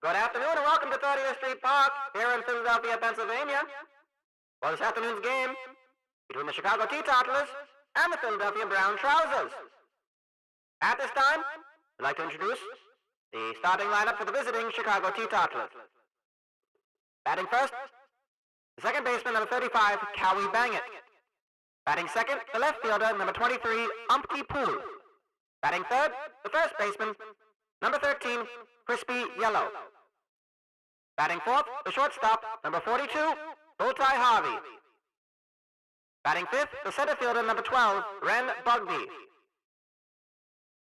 Good afternoon and welcome to 30th Street Park here in Philadelphia, Pennsylvania. For this afternoon's game between the Chicago Teetotalers and the Philadelphia Brown Trousers. At this time, I'd like to introduce the starting lineup for the visiting Chicago Teetotalers. Batting first, the second baseman, number 35, Cowie Bangett. Batting second, the left fielder, number 23, Umpty Pool. Batting third, the first baseman, number 13, Crispy Yellow. Batting fourth, the shortstop, number 42, Bulltie Harvey. Batting fifth, the center fielder, number 12, Ren Bugby.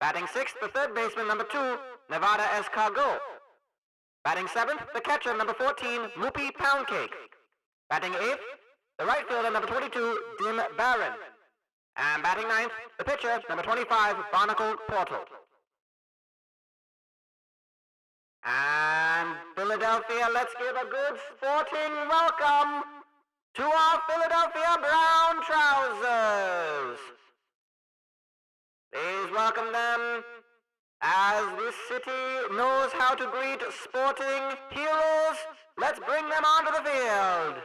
Batting sixth, the third baseman, number 2, Nevada Escargot. Batting seventh, the catcher, number 14, Loopy Poundcake. Batting eighth, the right fielder, number 22, Dim Barron. And batting ninth, the pitcher, number 25, Barnacle Portal. And Philadelphia, let's give a good sporting welcome to our Philadelphia Brown Trousers. Please welcome them as this city knows how to greet sporting heroes. Let's bring them onto the field.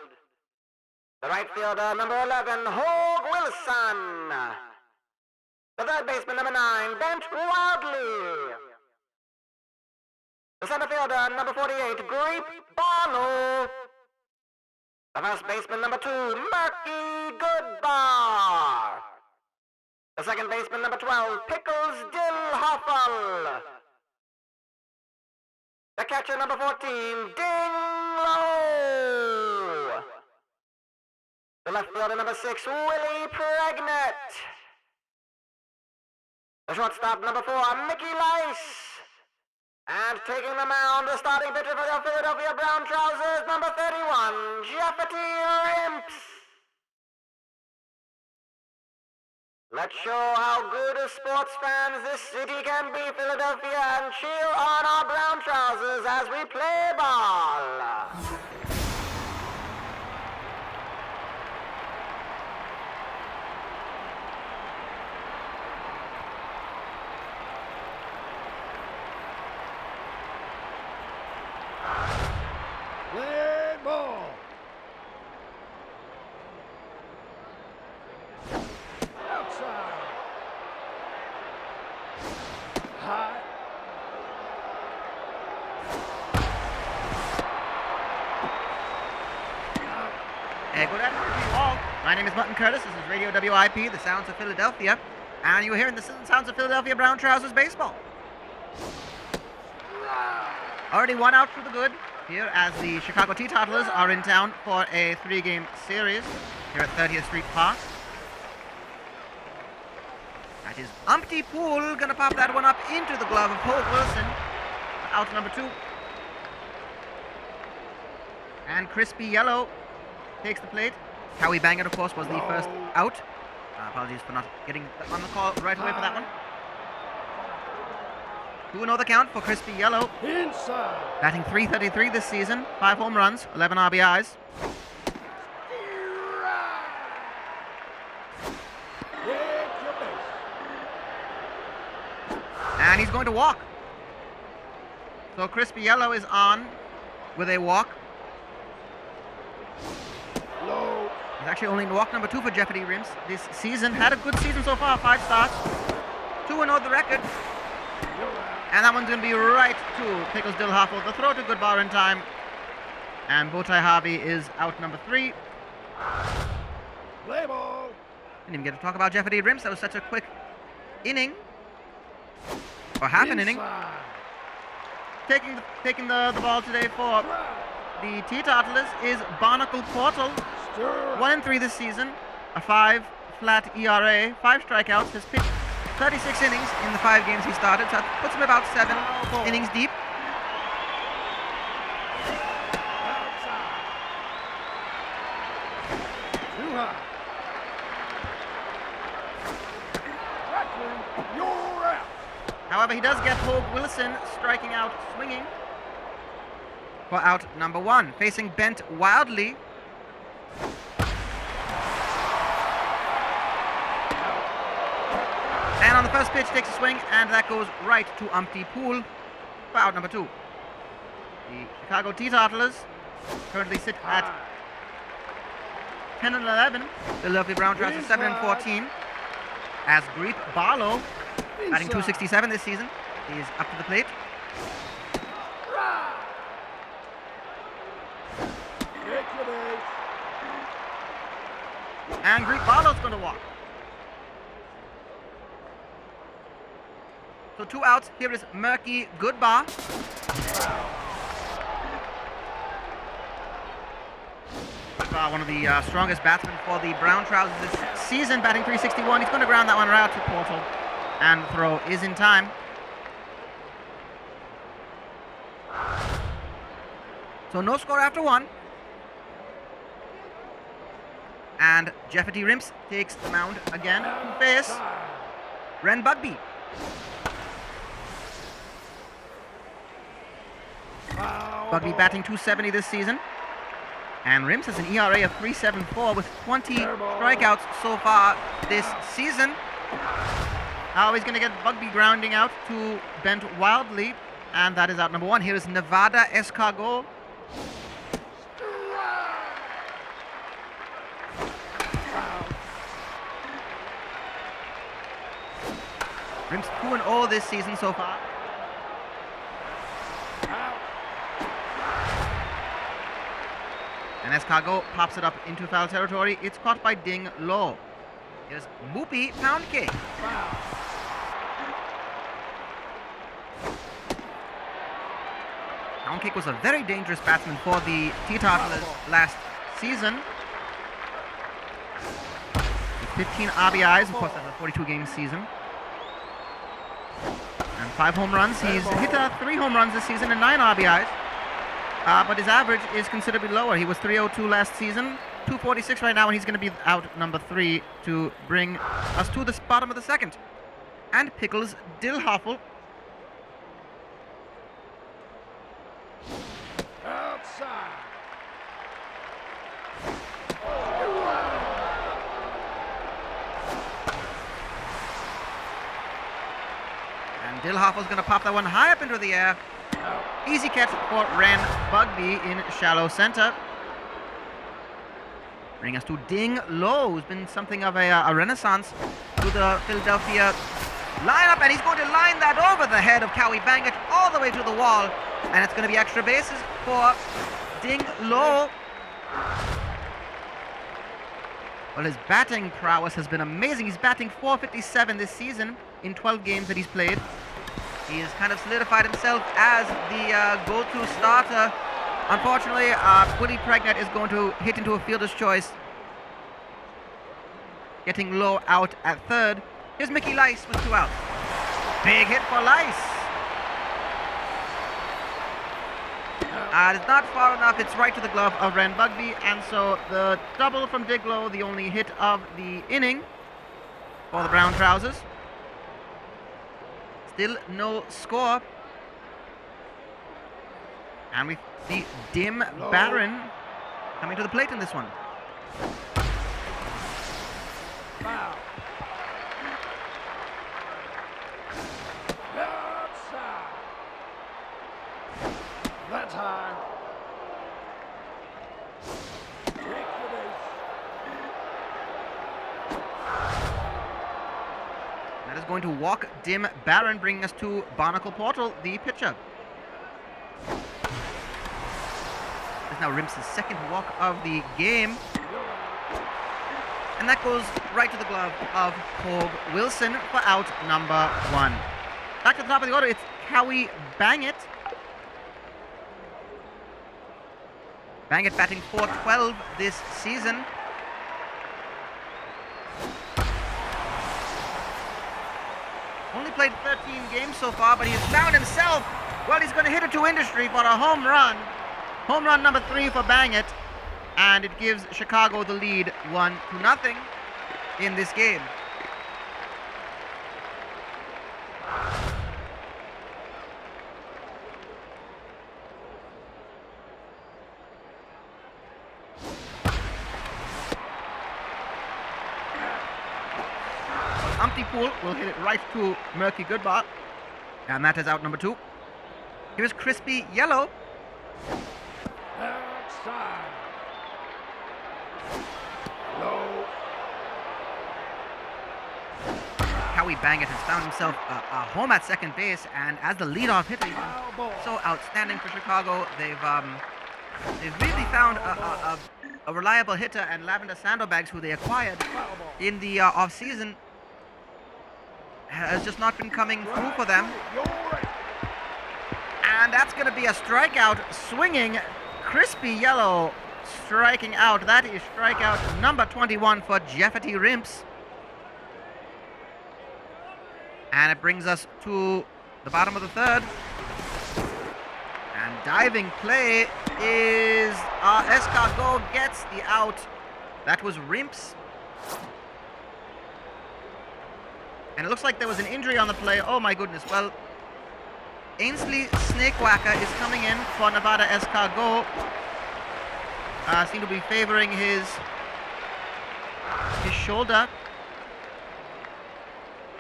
The right fielder, number 11, Hogue Wilson. The third baseman, number 9, Bent Wildly. The center fielder, number 48, Grape Barlow. The first baseman, number 2, Murky Goodbar. The second baseman, number 12, Pickles Dillhoffel. The catcher, number 14, Ding Low. The left fielder, number 6, Willie Pregnant. The shortstop, number 4, Mickey Lice. And taking the mound, the starting pitcher for the Philadelphia Brown Trousers, number 31, Jeffety Rimps. Let's show how good as sports fans this city can be, Philadelphia, and cheer on our Brown Trousers as we play ball. Play ball. Outside. High. Good afternoon to you all. My name is Mutton Curtis. This is Radio WIP, the sounds of Philadelphia. And you're hearing the sounds of Philadelphia Brown Trousers baseball. Already one out for the good here as the Chicago Teetotalers are in town for a 3-game series here at 30th Street Park. That is Umpty Pool gonna pop that one up into the glove of Hogue Wilson. Out number 2. And Crispy Yellow takes the plate. Cowie Bangett, of course, was the first out. Apologies for not getting on the call right away for that one. 2-0 the count for Crispy Yellow. Inside. Batting .333 this season, 5 home runs, 11 RBIs. And he's going to walk. So Crispy Yellow is on with a walk. Low. He's actually only in walk number 2 for Jeffety Rimps this season. Had a good season so far, 5 starts. 2-0 the record. And that one's going to be right to Pickles Dillhoffel. The throw to Goodbar in time. And Bulltie Harvey is out number 3. Play ball. Didn't even get to talk about Jeffety Rimps. That was such a quick inning. Or half an inning. Taking the ball today for the Teetotalers is Barnacle Portal. 1-3 this season. A 5 flat ERA. 5 strikeouts. Has pitched 36 innings in the 5 games he started, so that puts him about 7 innings deep. Too high. You're out. However, he does get Hogue Wilson striking out swinging for out number 1. Facing Bent Wildly. And on the first pitch, takes a swing, and that goes right to Umpty Pool for out number 2. The Chicago Teetotalers currently sit at 10 and 11. The lovely Brown Trousers 7 and 14. As Greep Barlow, batting .267 this season, is up to the plate. And Greep Barlow's going to walk. So 2 outs. Here is Murky Goodbar. Goodbar, one of the strongest batsmen for the Brown Trousers this season, batting .361. He's going to ground that one out to Portal, and the throw is in time. So no score after 1. And Jeffety Rimps takes the mound again to face Ren Bugby. Bugby batting .270 this season. And Rimps has an ERA of .374 with 20 strikeouts so far this season. Now he's going to get Bugby grounding out to Bent Wildly. And that is out number 1. Here is Nevada Escargot. Rimps 2-0 this season so far. And Escargot pops it up into foul territory. It's caught by Ding Low. Here's Moopy Pound Cake. Pound Cake was a very dangerous batsman for the Teetotalers last season. With 15 RBIs, of course, that's a 42-game season. And 5 home runs. He's hit 3 home runs this season and 9 RBIs. But his average is considerably lower. He was .302 last season, .246 right now, and he's going to be out number 3 to bring us to the bottom of the second. And Pickles Dillhoffel. Outside. And Dillhoffel's going to pop that one high up into the air. Easy catch for Ren Bugby in shallow center. Bring us to Ding Low, who's been something of a renaissance to the Philadelphia lineup, and he's going to line that over the head of Cowie Bangett all the way to the wall, and it's going to be extra bases for Ding Low. Well, his batting prowess has been amazing. He's batting .457 this season in 12 games that he's played. He has kind of solidified himself as the go-to starter. Unfortunately, Willie Pregnant is going to hit into a fielder's choice, getting Low out at third. Here's Mickey Lice with 2 outs. Big hit for Lice. It's not far enough. It's right to the glove of Ren Bugby, and so the double from Dig Low, the only hit of the inning for the Brown Trousers. Still no score. And we see Dim Barron coming to the plate in this one. Foul. Outside. That's high. Take the base. That is going to walk Dim Barron, bringing us to Barnacle Portal, the pitcher. This is now Rimps' second walk of the game. And that goes right to the glove of Hogue Wilson for out number 1. Back to the top of the order, it's Cowie Bangett. Bangett batting .412 this season. Only played 13 games so far, but he has found himself. Well, he's going to hit it to industry for a home run. Home run number 3 for Bangett. And it gives Chicago the lead 1-0 in this game. Umpty Pool will hit it right to Murky Goodbar. And that is out number 2. Here's Crispy Yellow. Outside. Low. Howie Bangett has found himself a home at second base, and as the leadoff hitter, he's Foul ball. so outstanding for Chicago. They've really found a reliable hitter, and Lavender Sandbags, who they acquired Foul ball. in the off-season, has just not been coming through for them. You're right. And that's going to be a strikeout, swinging, crispy yellow, striking out. That is strikeout number 21 for Jeffety Rimps. And it brings us to the bottom of the third. And diving play is Escargot gets the out. That was Rimps. And it looks like there was an injury on the play. Oh my goodness. Well, Ainsley Snakewhacker is coming in for Nevada Escargot. Seem to be favoring his shoulder.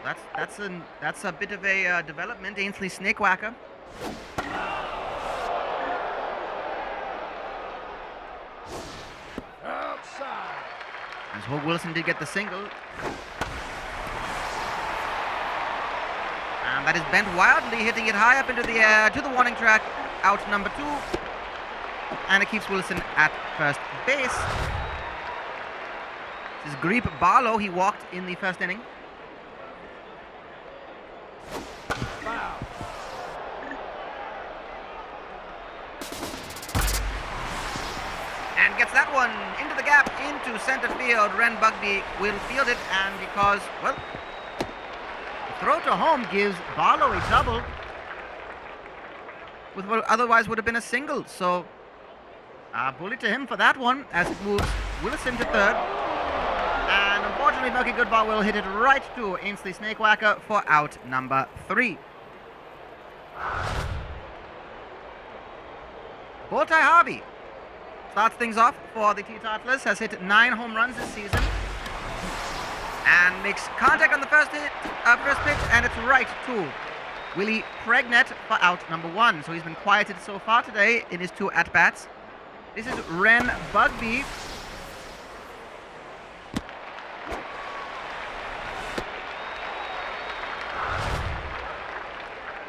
That's a bit of a development. Ainsley Snakewhacker. Outside. As Hope Wilson did get the single. And that is bent wildly, hitting it high up into the air to the warning track. Out number 2. And it keeps Wilson at first base. This is Greep Barlow. He walked in the first inning. Foul. And gets that one into the gap, into center field. Ren Bugby will field it, and because, well, the throw to home gives Barlow a double with what otherwise would have been a single. So, bully to him for that one as it moves Wilson to third. And unfortunately, Milky Goodbar will hit it right to Ainsley Snakewhacker for out number 3. Boltai Harvey starts things off for the Teetotalers, has hit 9 home runs this season, and makes contact on the first pitch, and it's right to Willie Pregnett for out number 1. So he's been quieted so far today in his 2 at-bats. This is Ren Bugby.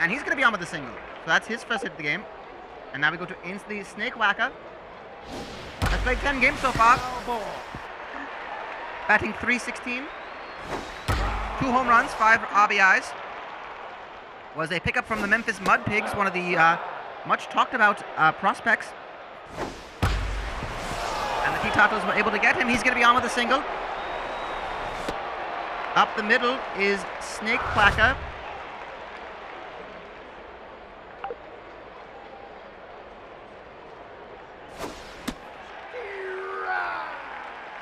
And he's going to be on with the single. So that's his first hit of the game. And now we go to Ainsley Snakewhacker. Has played 10 games so far. Foul ball. Batting .316. 2 home runs, 5 RBIs. Was a pickup from the Memphis Mud Pigs, one of the much talked about prospects. And the Teetotalers were able to get him. He's going to be on with a single. Up the middle is Snakewhacker.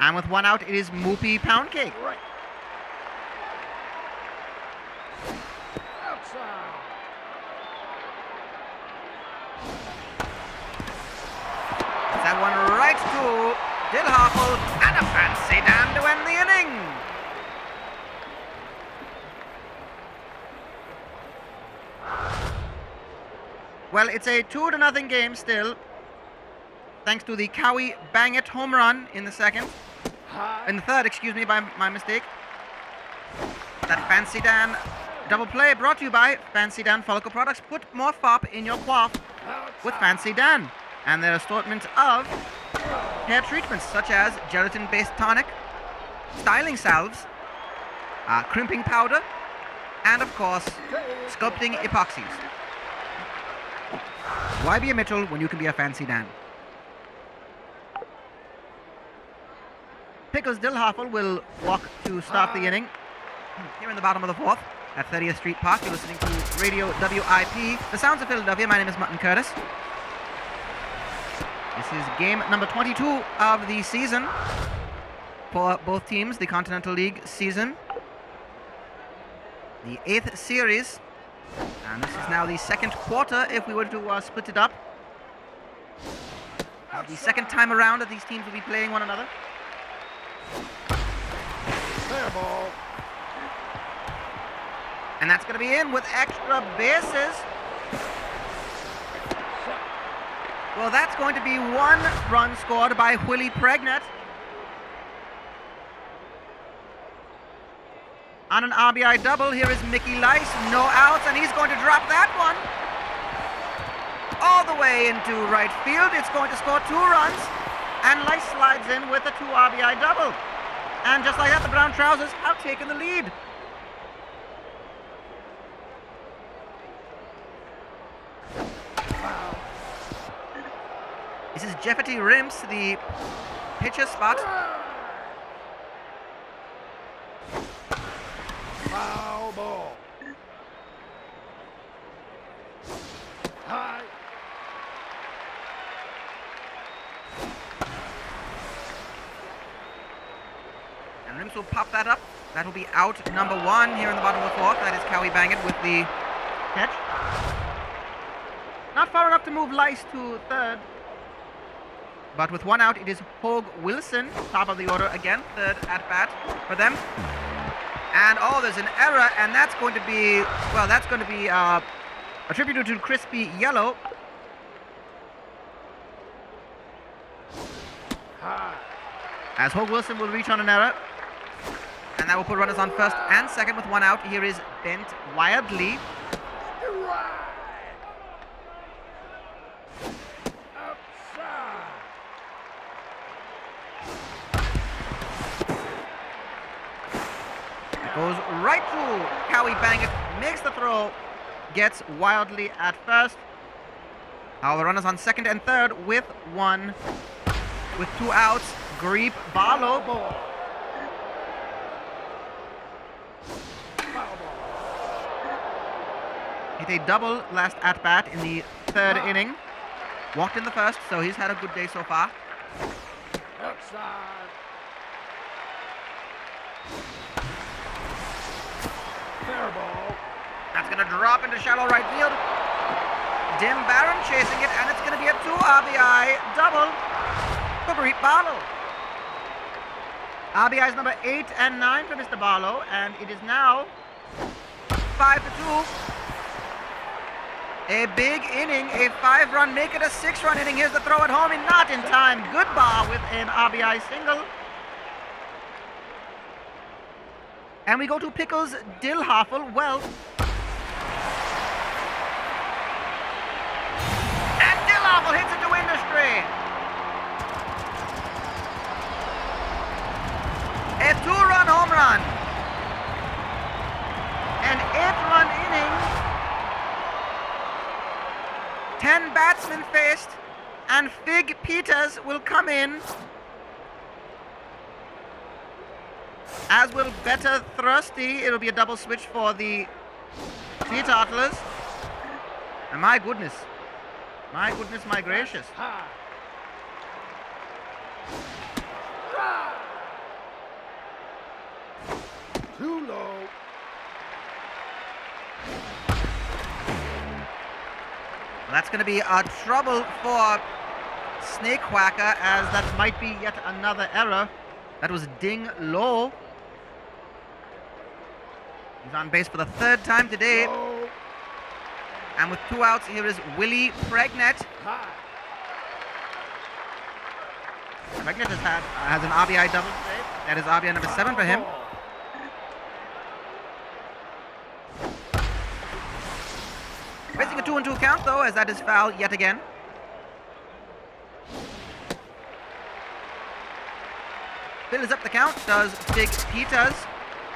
And with 1 out, it is Moopy Poundcake. Right. Outside. That one right to Dillharple, and a fancy down to end the inning. Well, it's a 2-0 game still, thanks to the Cowie Bangett home run in the third, excuse me, by my mistake. That Fancy Dan double play brought to you by Fancy Dan Follicle Products. Put more fop in your quaff with Fancy Dan and their assortment of hair treatments such as gelatin-based tonic, styling salves, crimping powder, and of course, sculpting epoxies. Why be a Mitchell when you can be a Fancy Dan? Pickles Dillharple will walk to start the inning. Here in the bottom of the 4th at 30th Street Park, you're listening to Radio WIP, the sounds of Philadelphia. My name is Mutton Curtis. This is game number 22 of the season for both teams, the Continental League season. The 8th series, and this is now the 2nd quarter if we were to split it up. The 2nd time around that these teams will be playing one another. Fair ball. And that's going to be in with extra bases. Well, that's going to be 1 run scored by Willie Pregnant. On an RBI double, here is Mickey Lice, no outs, and he's going to drop that one all the way into right field. It's going to score 2 runs, and Lice slides in with a 2 RBI double. And just like that, the Brown Trousers have taken the lead. This is Jeffety Rims, the pitcher spot. Foul ball. High. And Rims will pop that up. That will be out number 1 here in the bottom of the 4th. That is Cowie Bangett with the catch. Not far enough to move Lice to 3rd. But with 1 out, it is Hogue Wilson, top of the order again, 3rd at bat for them. And oh, there's an error, and that's going to be, well, that's going to be attributed to Crispy Yellow. High. As Hogue Wilson will reach on an error. And that will put runners on 1st and 2nd with 1 out. Here is Bent Wildly. Right. Outside. It goes right through Cowie Bangett, makes the throw, gets Wildly at 1st. Now the runners on 2nd and 3rd with 2 outs. Greep Barlow. Ball. Foul ball. Hit a double last at bat in the 3rd inning. Walked in the 1st, so he's had a good day so far. Outside. Fair ball. That's going to drop into shallow right field. Dim Barron chasing it, and it's going to be a 2 RBI double for Greep Barlow. RBIs number 8 and 9 for Mr. Barlow, and it is now 5-2. A big inning, a 5-run, make it a 6-run inning. Here's the throw at home, and not in time. Good bar with an RBI single. And we go to Pickles Dillhoffel. Well, and Dillhoffel hits it to industry. A 2-run home run. An 8-run inning. 10 batsmen faced, and Fig Peters will come in, as will Better Thrusty. It'll be a double switch for the Teetotalers. And my goodness, my gracious. High. Too low. Well, that's going to be a trouble for Snake Whacker, as that might be yet another error. That was Ding Low. He's on base for the 3rd time today. Low. And with 2 outs, here is Willie Pregnant. High. Pregnant has an RBI double today. That is RBI number 7 for him. Ball. Facing a 2-2 count, though, as that is foul yet again. Fills up the count, does Fig Peters.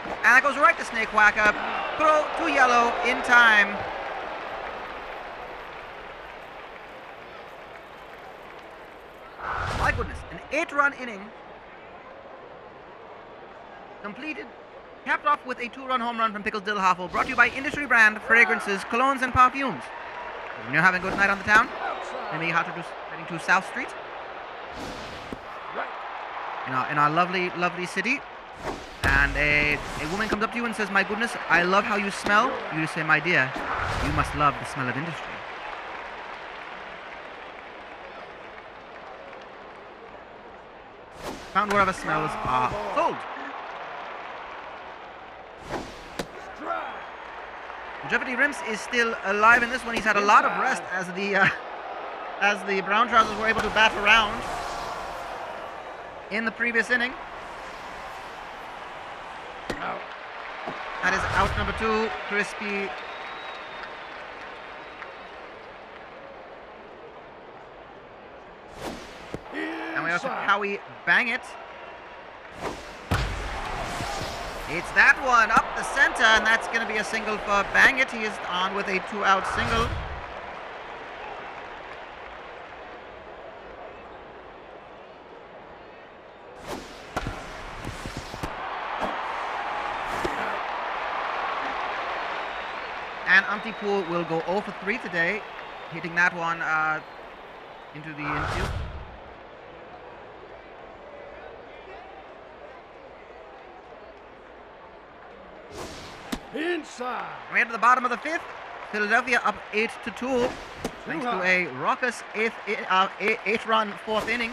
And that goes right to Snake Whacker. Throw to yellow in time. My goodness, an 8-run inning. Completed, capped off with a 2-run home run from Pickles Dillhoffel, brought to you by Industry Brand Fragrances, Colognes and Perfumes. When you're having a good night on the town, maybe you're heading to South Street. In our lovely, lovely city. And a woman comes up to you and says, "My goodness, I love how you smell." You say, "My dear, you must love the smell of industry." Found wherever smells are sold. Jeffety Rims is still alive in this one. He's had a lot of rest as as the Brown Trousers were able to bat around in the previous inning. Out. That is out number 2, Crispy. And we have to Cowie bang it. It's that one up the center, and that's going to be a single for Bang It. He is on with a 2-out single. And Umtipool will go 0 for 3 today, hitting that one into the infield. Inside. We head to the bottom of the 5th. Philadelphia up 8-2, thanks to a raucous 8-run 4th inning.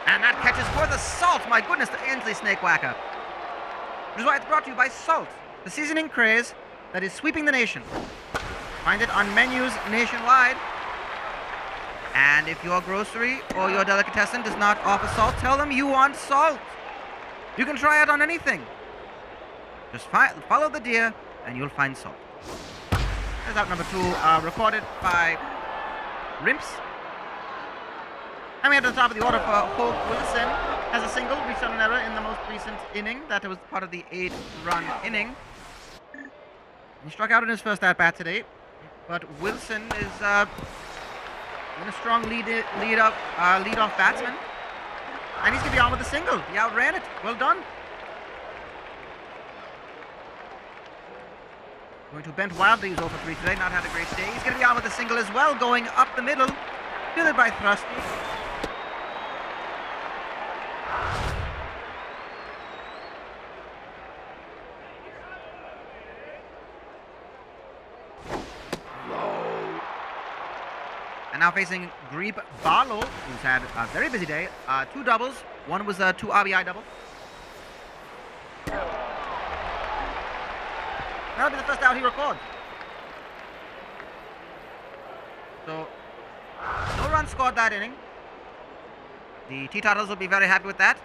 And that catches for the Salt. My goodness, the Ainsley Snake Whacker. Which is why it's brought to you by Salt, the seasoning craze that is sweeping the nation. Find it on menus nationwide. And if your grocery or your delicatessen does not offer salt, tell them you want salt. You can try it on anything. Just follow the deer and you'll find salt. There's out number 2, recorded by Rimps. And we head to the top of the order for Holt Wilson. Has a single, reached on an error in the most recent inning. That was part of the 8-run inning. He struck out in his first at-bat today. But Wilson is in a strong lead-off batsman. And he's going to be on with a single. He outran it. Well done. Going to Bent Wildly, who's 0 for 3 today, not had a great day. He's going to be on with a single as well, going up the middle, fielded by Thrusty. And now facing Greep Barlow, who's had a very busy day. 2 doubles, one was a 2 RBI double. That'll be the first out he records. So, no runs scored that inning. The Teetotalers will be very happy with that.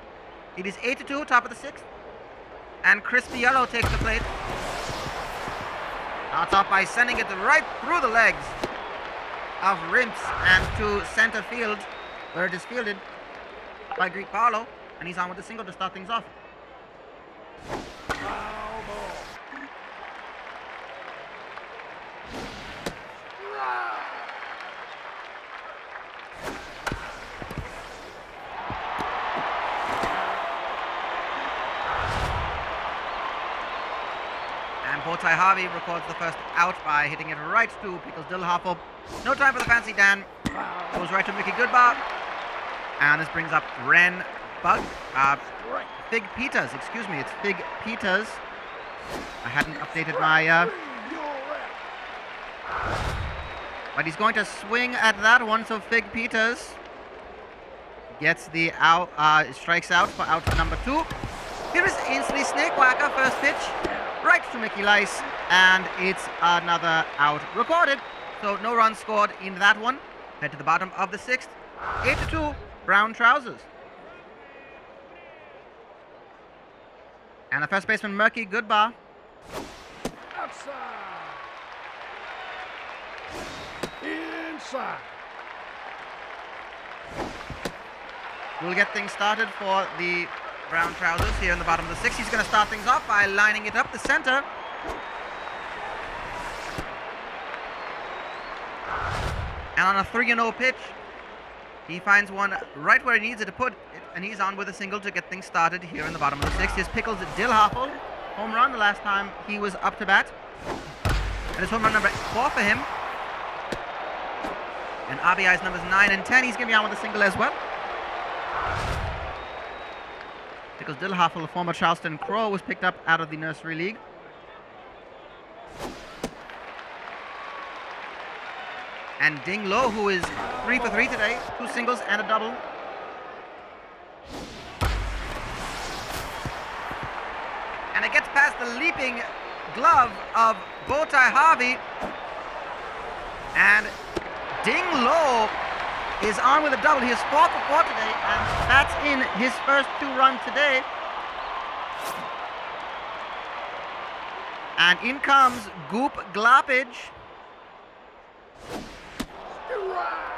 It is 8-2, top of the 6th. And Crispy Yellow takes the plate. Starts off by sending it right through the legs of Rimps and to center field, where it is fielded by Greek Barlow. And he's on with a single to start things off. Botai Harvey records the first out by hitting it right to Pickles Dillhoffel. No time for the fancy Dan. Goes right to Mickey Goodbar. And this brings up Ren Bug. Fig Peters, excuse me, it's Fig Peters. I hadn't updated my... But he's going to swing at that one, so Fig Peters gets the out, strikes out for out number 2. Here is Ainsley Snake Whacker, first pitch. Right to Mickey Lice, and it's another out recorded. So no runs scored in that one. Head to the bottom of the 6th. 8-2, Brown Trousers. And the first baseman, Murky Goodbar. Outside. Inside. We'll get things started for the Brown Trousers here in the bottom of the 6th. He's going to start things off by lining it up the center. And on a 3-0 pitch, he finds one right where he needs it to put it, and he's on with a single to get things started here in the bottom of the 6th. His Pickles Dillhoffel, home run the last time he was up to bat. And it's home run number 4 for him. And RBI's numbers 9 and 10. He's going to be on with a single as well. Pickles Dillhoffel, a former Charleston Crow, was picked up out of the Nursery League. And Ding Lo, who is 3 for 3 today, 2 singles and a double. And it gets past the leaping glove of Botai Harvey. And Ding Low is on with a double. He is 4 for 4 today, and that's in his first 2 runs today. And in comes Goop Gloppage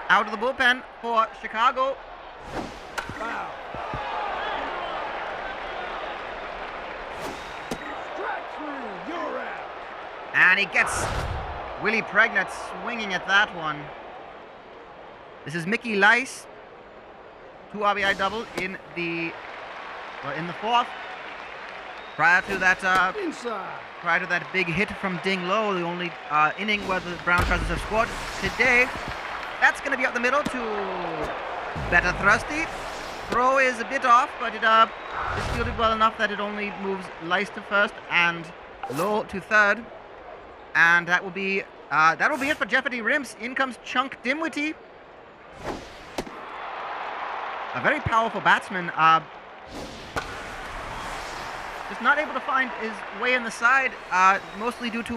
out of the bullpen for Chicago. Foul. Strike 3. You're out. And he gets Willie Pregnant swinging at that one. This is Mickey Lice. 2 RBI double in the fourth. Prior to that Inside. prior to that big hit from Ding Low, the only inning where the Brown Trousers have scored today. That's going to be up the middle to Better Thrusty. Throw is a bit off, but it is fielded well enough that it only moves Lice to first and Low to third. And that will be it for Jeopardy Rims. In comes Chunk Dimwitty. A very powerful batsman. Just not able to find his way in the side, mostly due to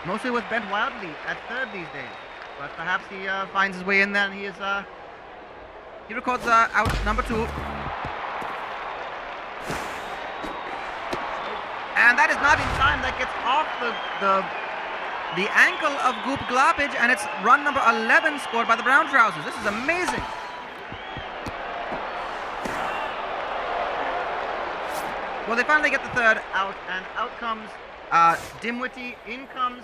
mostly with Bent Wildly at third these days. But perhaps he finds his way in there, and he records out number 2. And that is not in time. That gets off the ankle of Goop Gloppage, and it's run number 11 scored by the Brown Trousers. This is amazing. Well, they finally get the third out, and out comes Dimwitty. In comes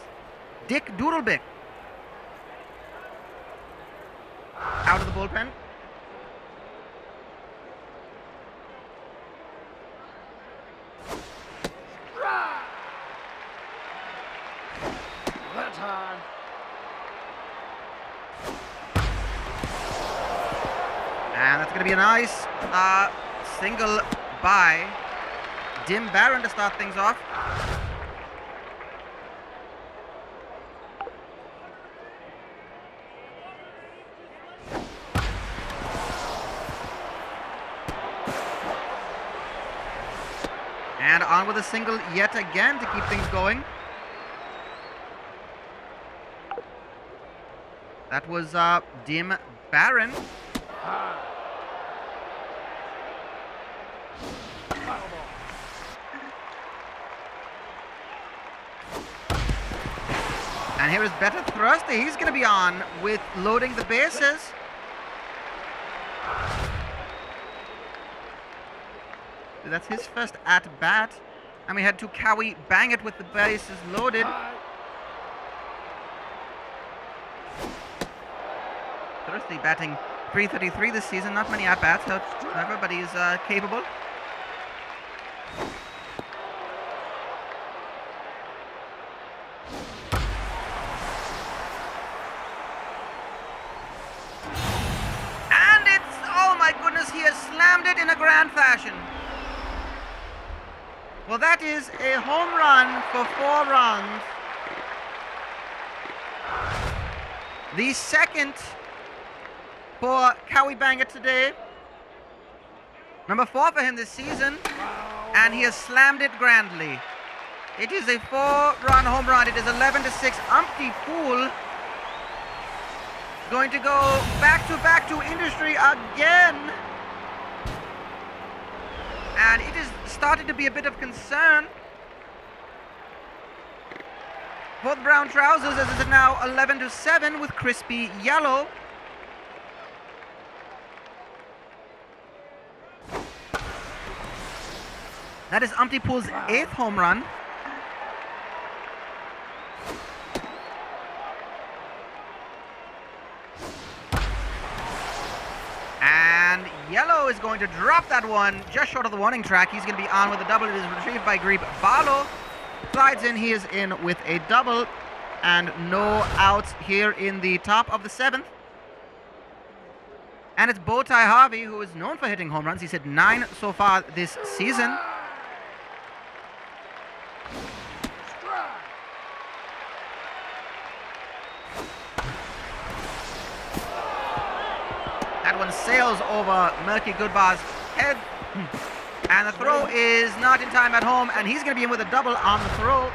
Dick Doodlebick out of the bullpen. That's high. And that's going to be a nice single by Dim Barron to start things off. And on with a single yet again to keep things going. That was Dim Barron. And here is Better Thrusty. He's going to be on with loading the bases. That's his first at bat. And we had to Cowie bang it with the bases loaded. Thrusty batting .333 this season. Not many at bats, however, but he's capable. He has slammed it in a grand fashion. Well, that is a home run for 4 runs. The second for Cowie Bangett today. Number 4 for him this season. And he has slammed it grandly. It is a 4-run home run. It is 11-6. Umpty Pool going to go back to industry again. And it has started to be a bit of concern for the Brown Trousers, as it is now 11-7 with Crispy Yellow. That is Umpty Pool's 8th home run. And Yellow is going to drop that one just short of the warning track. He's going to be on with a double. It is retrieved by Greep Barlow. Slides in. He is in with a double. And no outs here in the top of the 7th. And it's Bowtie Harvey, who is known for hitting home runs. He's hit 9 so far this season. That one sails over Murky Goodbar's head. And the throw is not in time at home, and he's going to be in with a double on the throw.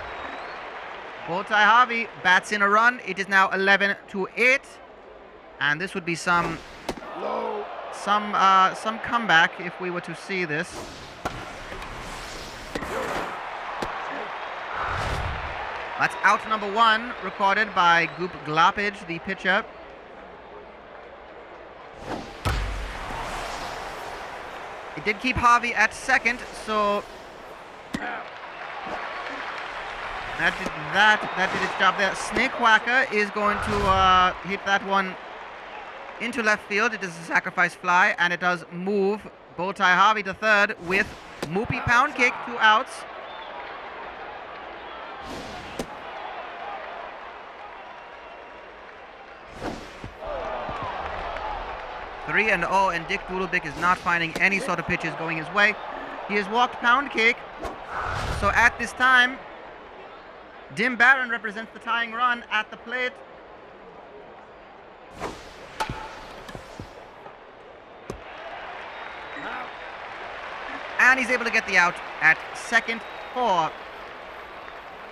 Bullseye Harvey bats in a run. It is now 11-8, and this would be some comeback if we were to see this. That's out number 1, recorded by Goop Glopage, the pitcher. It did keep Harvey at second, so that did its job there. Snake Whacker is going to hit that one into left field. It is a sacrifice fly, and it does move Bullseye Harvey to third with Moopy Pound Cake, 2 outs. Three and Dick Doodlebick is not finding any sort of pitches going his way. He has walked Pound Cake, so at this time, Dim Barron represents the tying run at the plate. And he's able to get the out at second for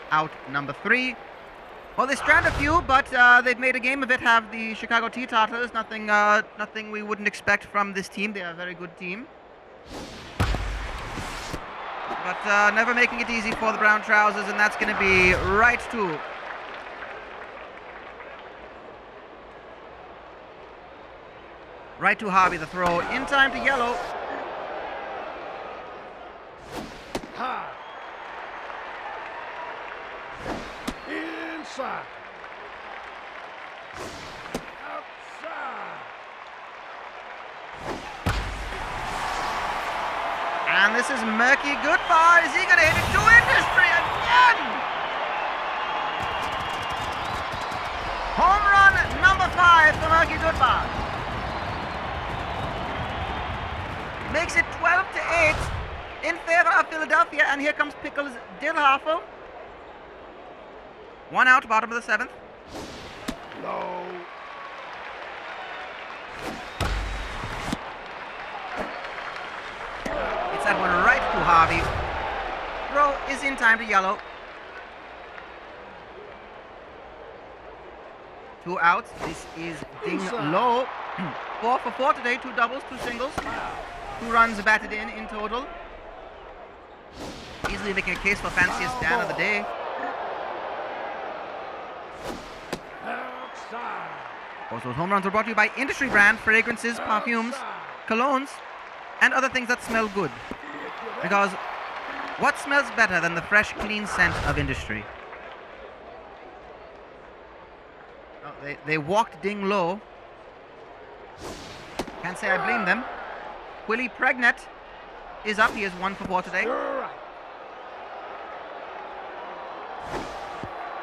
out number 3. Well, they strand a few, but they've made a game of it, have the Chicago Teetotalers. Nothing we wouldn't expect from this team. They are a very good team. But never making it easy for the Brown Trousers, and that's going to be right to Harvey, the throw. In time to yellow. Inside. Outside. And this is murky. Goodbye. Is he going to hit it to Industry again? Home run number 5 for Murky Goodbye. Makes it 12-8 in favor of Philadelphia. And here comes Pickles Dillhofer. 1 out, bottom of the 7th. Low. It's that one right to Harvey. Throw is in time to yellow. 2 outs. This is ding low. 4 for 4 today. 2 doubles, 2 singles. 2 runs batted in total. Easily making a case for fanciest stand of the day. Also, home runs are brought to you by Industry Brand fragrances, perfumes, colognes, and other things that smell good. Because what smells better than the fresh, clean scent of Industry? Oh, they walked ding low. Can't say I blame them. Willie Pregnant is up. He is 1 for 4 today.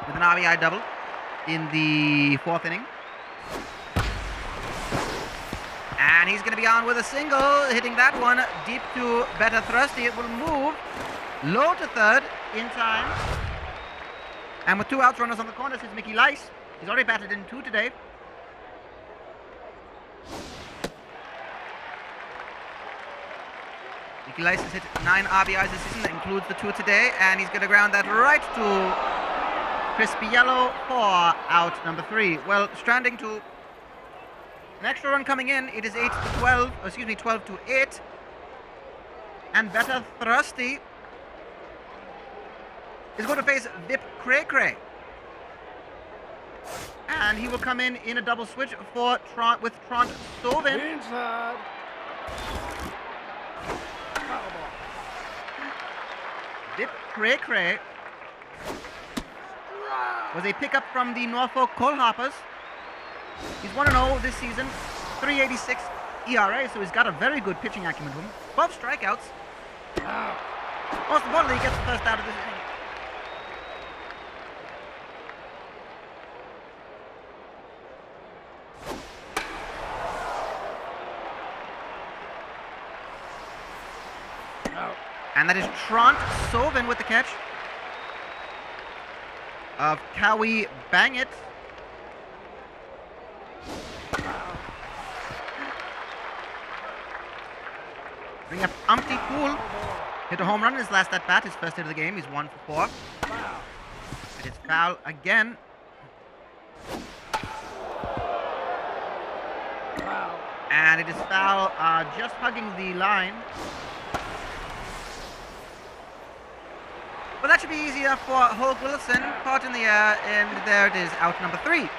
With an RBI double in the 4th inning. And he's going to be on with a single, hitting that one deep to better Thrusty. It will move low to third in time. And with 2 outs, runners on the corners, is Mickey Lice. He's already batted in 2 today. Mickey Lice has hit 9 RBIs this season. That includes the 2 today. And he's going to ground that right to Crispy Yellow for out number 3. Well, stranding to an extra run coming in. It is 12-8. And better Thrusty is going to face Vip Cray Cray. And he will come in a double switch for with Trant Stovin. Inside. Vip Cray Cray was a pickup from the Norfolk Coal Hoppers. He's 1-0 this season, 3.86 ERA, so he's got a very good pitching acumen to him. 12 strikeouts. Most importantly, he gets the first out of this inning. And that is Trant Sovin with the catch of Cowie Bangit. Bring up Umpty Cool. Hit a home run in his last at bat, his first hit of the game. He's 1 for 4. It is Foul again. Foul. And it is foul, just hugging the line. But that should be easy enough for Hogue Wilson. Caught in the air, and there it is, out number 3.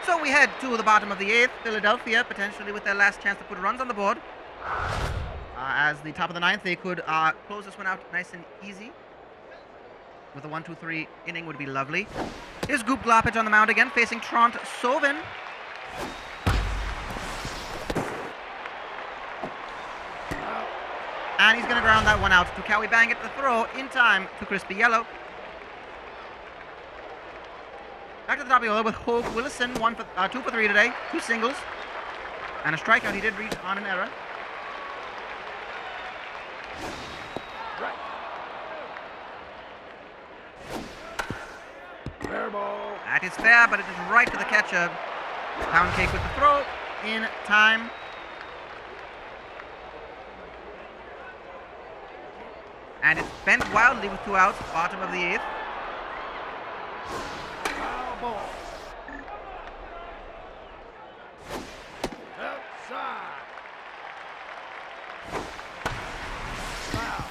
So we head to the bottom of the 8th. Philadelphia potentially with their last chance to put runs on the board. As the top of the 9th, they could close this one out nice and easy. With a 1-2-3 inning would be lovely. Here's Goop Gloppage on the mound again, facing Trant Sovin. And he's going to ground that one out to Cowie Bang at the throw in time to Crispy Yellow. Back to the top of the order with Hogue Wilson, 2 for 3 today, 2 singles, and a strikeout. He did reach on an error. Right. Fair ball. That is fair, but it is right to the catcher. Pound Cake with the throw in time. And it's bent wildly with 2 outs, bottom of the 8th. Foul ball. Outside. Foul.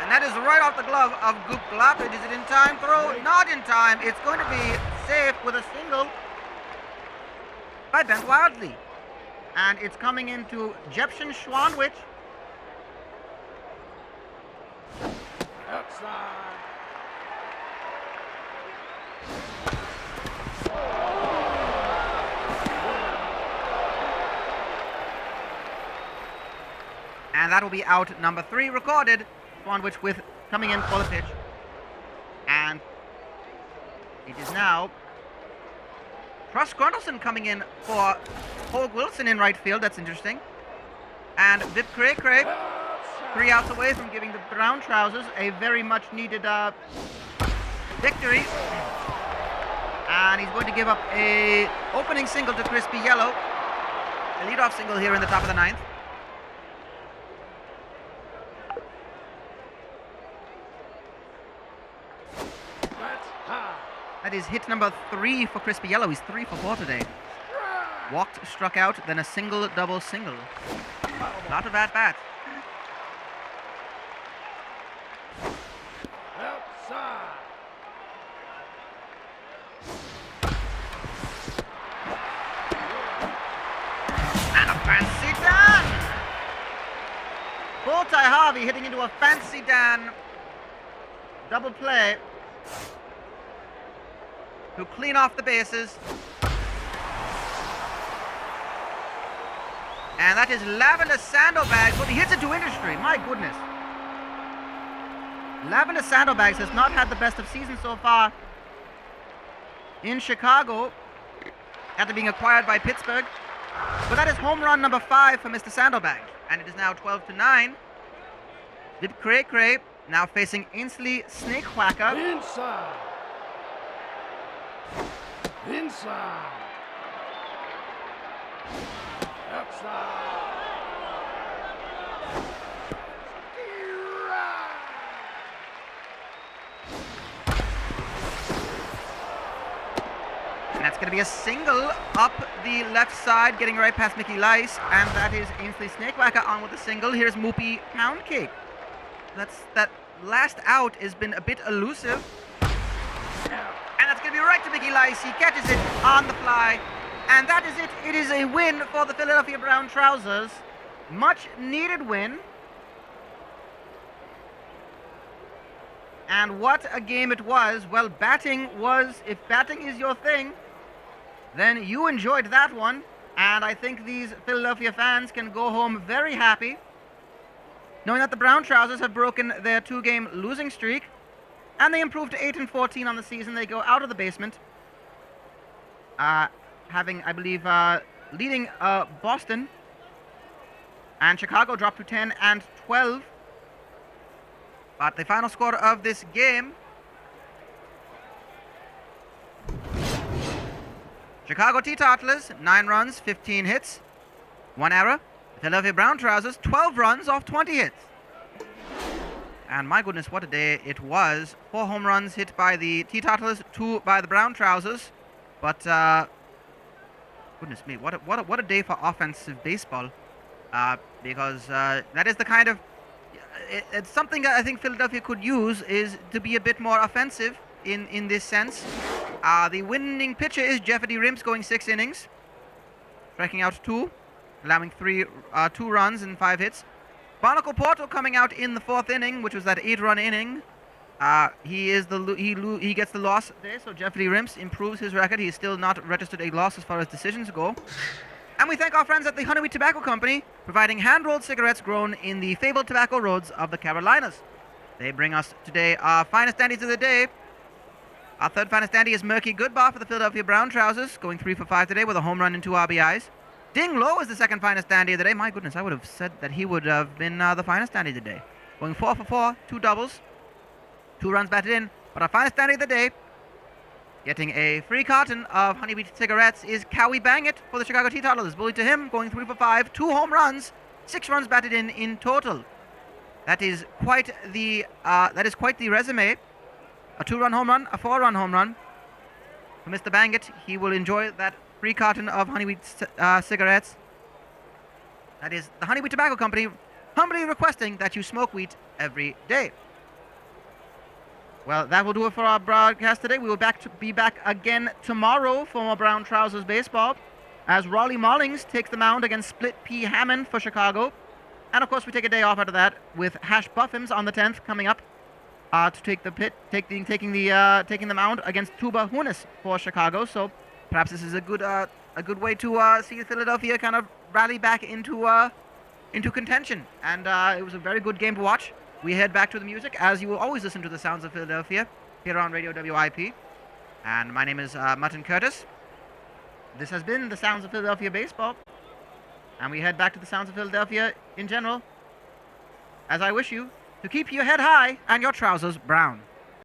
And that is right off the glove of Goop Gloppage. Is it in time? Throw not in time. It's going to be safe with a single by Bent Wildly. And it's coming into Jepson Schwanwich. Outside. And that will be out number 3 recorded. Schwanwich with coming in for the pitch. And it is now Russ Grundleson coming in for Hogue Wilson in right field. That's interesting. And Vip Cray Cray, 3 outs away from giving the Brown Trousers a very much needed victory. And he's going to give up a opening single to Crispy Yellow. A leadoff single here in the top of the 9th. That's high. That is hit number 3 for Crispy Yellow. He's 3 for 4 today. Walked, struck out, then a single, double, single. Lot of at-bats. Outside. And a fancy Dan! Bulltie Harvey hitting into a fancy Dan. Double play. To clean off the bases. And that is Lavender Sandbags, but he hits it to industry. My goodness. Lavender Sandbags has not had the best of seasons so far in Chicago after being acquired by Pittsburgh. But that is home run number 5 for Mr. Sandbags. And it is now 12-9. Dip Cray Cray now facing Ainsley Snake Whacker. Inside. Inside. Outside. And that's going to be a single up the left side, getting right past Mickey Lice. And that is Ainsley Snakewhacker on with a single. Here's Moopy Pound Cake. That last out has been a bit elusive. And that's going to be right to Mickey Lice. He catches it on the fly. And that is it. It is a win for the Philadelphia Brown Trousers. Much needed win. And what a game it was. Well, batting was, if batting is your thing, then you enjoyed that one. And I think these Philadelphia fans can go home very happy, knowing that the Brown Trousers have broken their 2-game losing streak. And they improved to 8-14 on the season. They go out of the basement, having, I believe, leading Boston. And Chicago dropped to 10-12. But the final score of this game, Chicago Teetotalers, 9 runs, 15 hits, 1 error. Philadelphia Brown Trousers, 12 runs off 20 hits. And my goodness, what a day it was. 4 home runs hit by the Teetotalers, 2 by the Brown Trousers. But, goodness me, what a day for offensive baseball. Because that is the kind of... It's something that I think Philadelphia could use, is to be a bit more offensive in this sense. The winning pitcher is Jeffrey Rimps, going 6 innings. Striking out 2, allowing 2 runs and 5 hits. Barnacle Portal coming out in the 4th inning, which was that 8-run inning. He gets the loss there, so Jeffrey Rimps improves his record. He's still not registered a loss as far as decisions go. And we thank our friends at the Honeyweed Tobacco Company, providing hand-rolled cigarettes grown in the fabled tobacco roads of the Carolinas. They bring us today our finest dandies of the day. Our third finest dandy is Murky Goodbar for the Philadelphia Brown Trousers, going 3 for 5 today with a home run and 2 RBIs. Ding Low is the second finest dandy of the day. My goodness, I would have said that he would have been the finest dandy of the day. Going 4 for 4, 2 doubles, 2 runs batted in. But our finest dandy of the day, getting a free carton of Honeyweed cigarettes, is Cowie Bangett for the Chicago Teetotalers. Bully to him, going 3 for 5, 2 home runs, 6 runs batted in total. That is quite the resume. A 2-run home run, a 4-run home run for Mr. Bangett. He will enjoy that free carton of Honeyweed cigarettes. That is the Honeyweed Tobacco Company humbly requesting that you smoke wheat every day. Well, that will do it for our broadcast today. We will be back again tomorrow for more Brown Trousers baseball, as Raleigh Mullings takes the mound against Split P. Hammond for Chicago. And of course, we take a day off after that with Hash Buffins on the 10th coming up to take the mound against Tuba Hunis for Chicago. So perhaps this is a good way to see Philadelphia kind of rally back into contention. And it was a very good game to watch. We head back to the music, as you will always listen to the sounds of Philadelphia here on Radio WIP. And my name is Mutton Curtis. This has been the Sounds of Philadelphia Baseball. And we head back to the sounds of Philadelphia in general, as I wish you to keep your head high and your trousers brown.